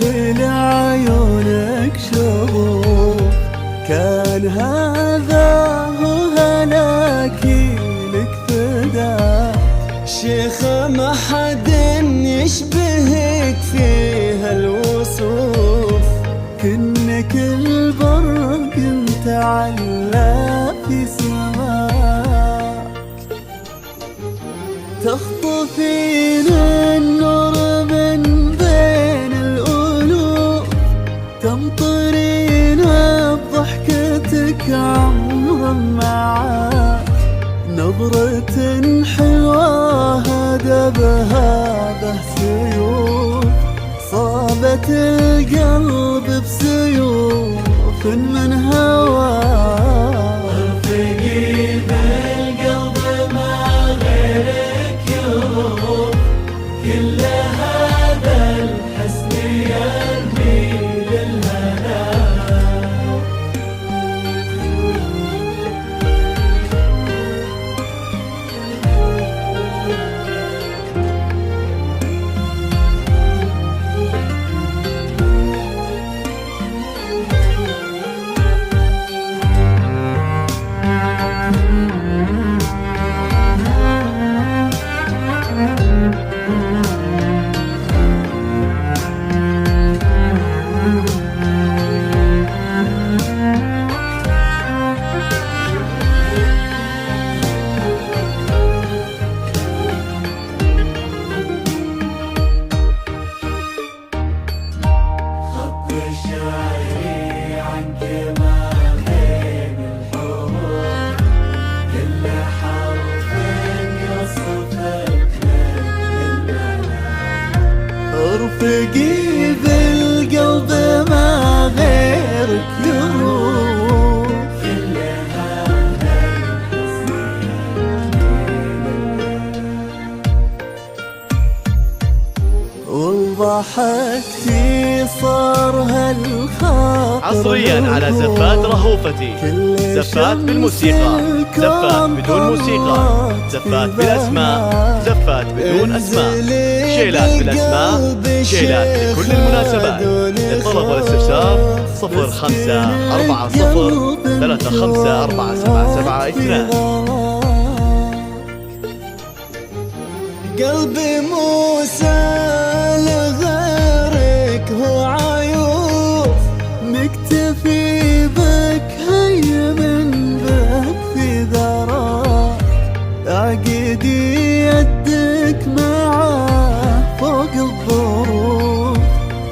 ولعيونك شغوف، كان هذا هو هلاكي لك فدا. شيخة ما حد يشبهك في هالوصوف، كنك البرق متعلى في سماك، تخطفين النور من بين الألوف، تمطرين بضحكتك عمرا معاك، نظرة حلوة هدبها به سيوف، صابت القلب بسيوف من هواك. ارفقي بالقلب ما غيرك يروح، كل هذا الحسن يرمي للهلاك. شعري عنك ما بين الحروف، كل حرف يوصفك للمعنى. ارفقي بالقلب ما غيرك يروح، كل هذا الحسن وضحكتي صار هالخاطر حصريا على زفات رهوفتي. زفات بالموسيقى، زفات بدون موسيقى، زفات بالأسماء، زفات بدون أسماء، شيلات بالأسماء، شيلات لكل المناسبات. للطلب والاستفسار 0540 354772. قلبي موسى لغيرك هو عيوف، مكتفي بك هيمن بك في ذراك، عقدي يدك معاه فوق الظروف،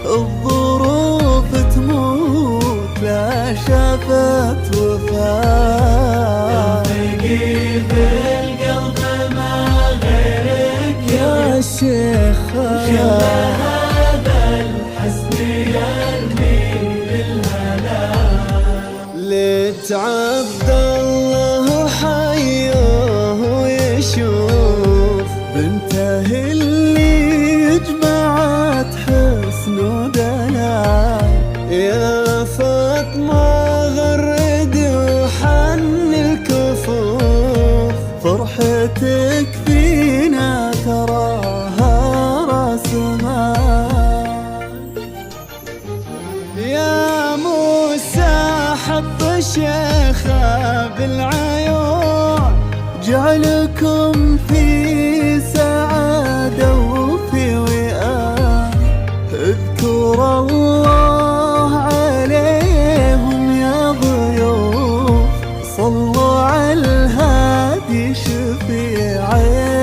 الظروف تموت لا شافت وفاك. ارفقي بالقلب ما غيرك يا شيخ هذا الحسن يرمي للهلاك. لتعبد الله حيه ويشوف، بنته اللي جمعت حسن ودلال، يا فاطمة غرد وحن الكفوف، فرحتك فينا تراها راس مال. يا موسى حط شيخة بالعيون، جعلكم في سعادة وفي وئام، اذكر الله عليهم يا ضيوف، صلوا على الهادي شفيعين.